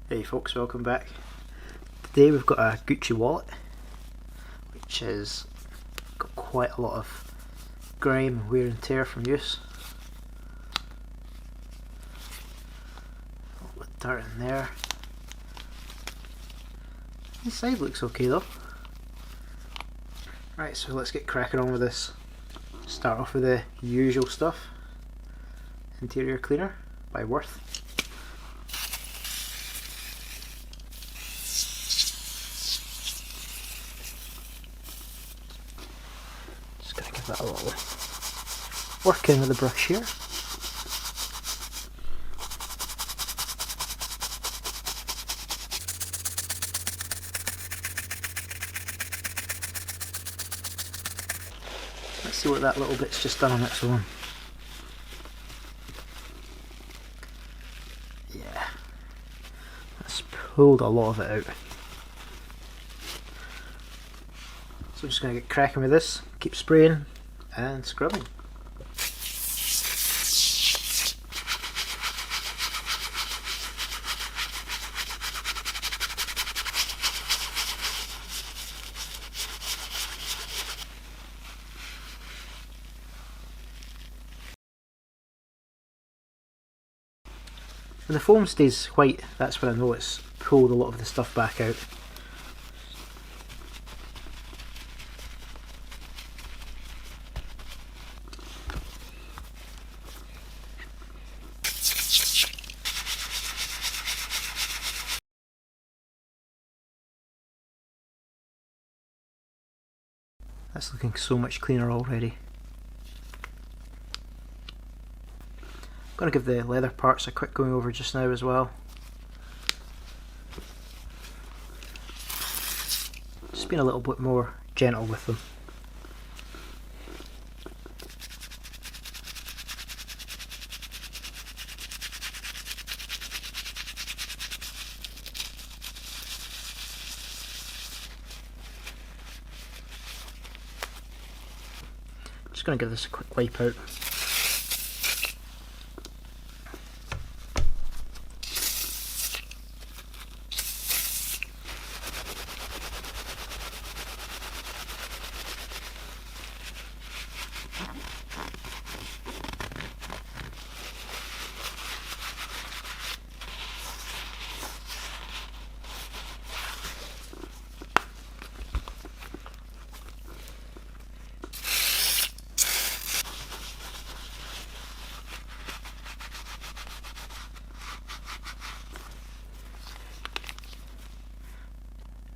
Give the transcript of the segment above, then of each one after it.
Hey folks, welcome back. Today we've got a Gucci wallet which has got quite a lot of grime and wear and tear from use. A little bit of dirt in there. Inside looks okay though. Right, so let's get cracking on with this. Start off with the usual stuff. Interior cleaner by Worth. Give that a little work in with the brush here. Let's see what that little bit's just done on its own. Yeah, that's pulled a lot of it out. So I'm just going to get cracking with this, keep spraying and scrubbing. When the foam stays white, that's when I know it's pulled a lot of the stuff back out. That's looking so much cleaner already. I'm going to give the leather parts a quick going over just now as well. Just being a little bit more gentle with them. Just going to give this a quick wipe out.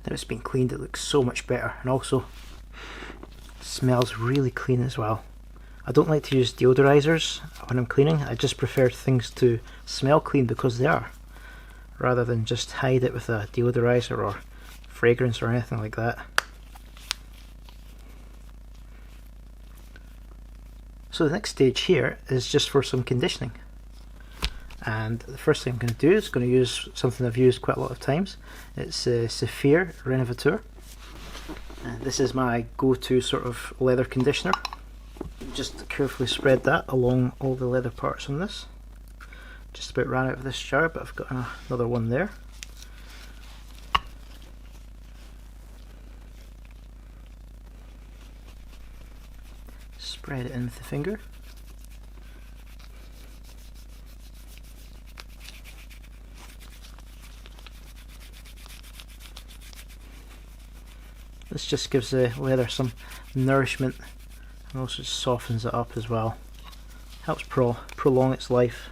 Now it's been cleaned, it looks so much better, and also smells really clean as well. I don't like to use deodorizers when I'm cleaning, I just prefer things to smell clean because they are, rather than just hide it with a deodorizer or fragrance or anything like that. So the next stage here is just for some conditioning. And the first thing I'm going to do is going to use something I've used quite a lot of times. It's a Saphir Renovateur. And this is my go-to sort of leather conditioner. Just carefully spread that along all the leather parts on this. Just about ran out of this jar, but I've got another one there. Spread it in with the finger. This just gives the leather some nourishment and also softens it up as well. Helps prolong its life.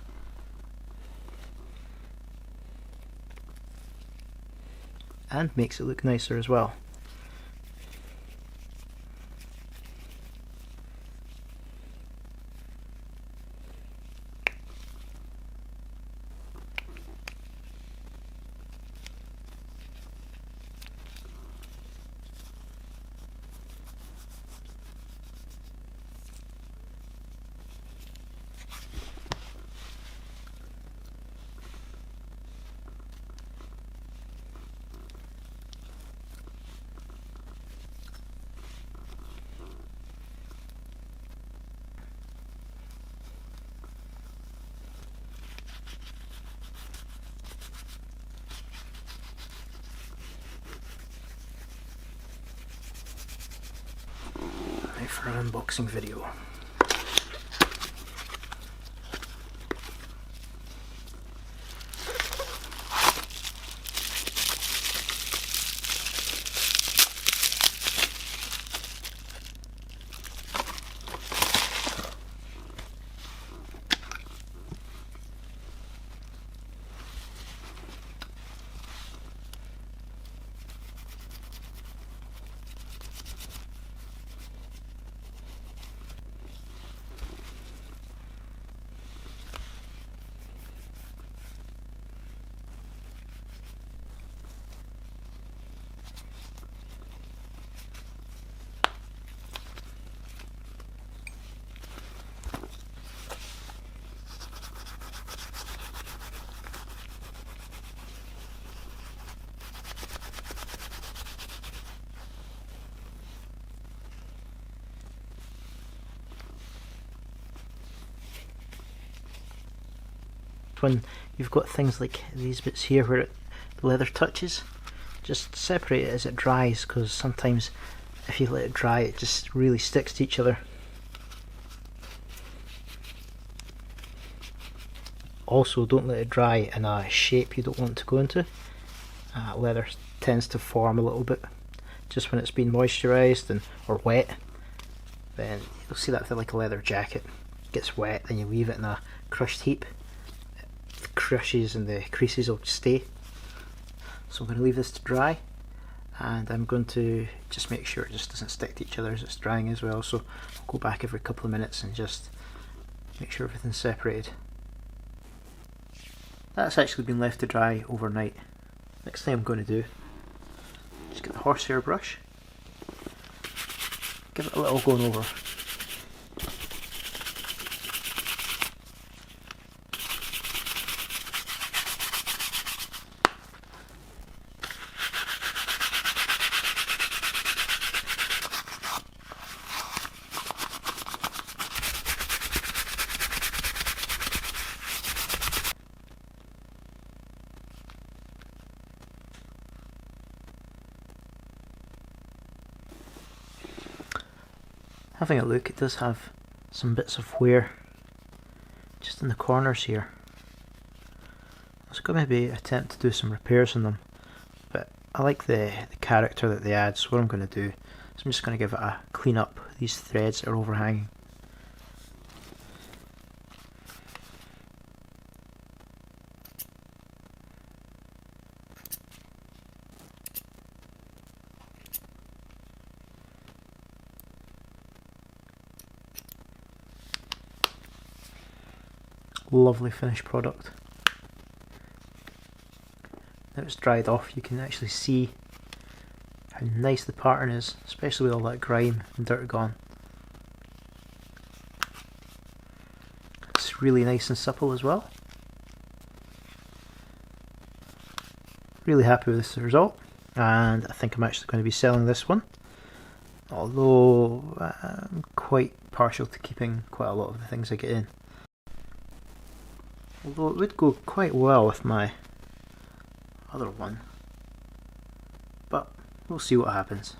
And makes it look nicer as well. for an unboxing video. When you've got things like these bits here where the leather touches, just separate it as it dries, because sometimes if you let it dry it just really sticks to each other. Also, don't let it dry in a shape you don't want to go into. Leather tends to form a little bit just when it's been moisturised or wet. Then you'll see that with like a leather jacket. It gets wet, then you leave it in a crushed heap. The crushes and the creases will stay. So I'm going to leave this to dry, and I'm going to just make sure it just doesn't stick to each other as it's drying as well. So I'll go back every couple of minutes and just make sure everything's separated. That's actually been left to dry overnight. Next thing I'm going to do, just get the horsehair brush, give it a little going over. Having a look, it does have some bits of wear just in the corners here. I was going to maybe attempt to do some repairs on them, but I like the character that they add, so what I'm going to do is I'm just going to give it a clean up. These threads are overhanging. Lovely finished product. Now it's dried off, you can actually see how nice the pattern is, especially with all that grime and dirt gone. It's really nice and supple as well. Really happy with this result, and I think I'm actually going to be selling this one, although I'm quite partial to keeping quite a lot of the things I get in. Although it would go quite well with my other one, but we'll see what happens.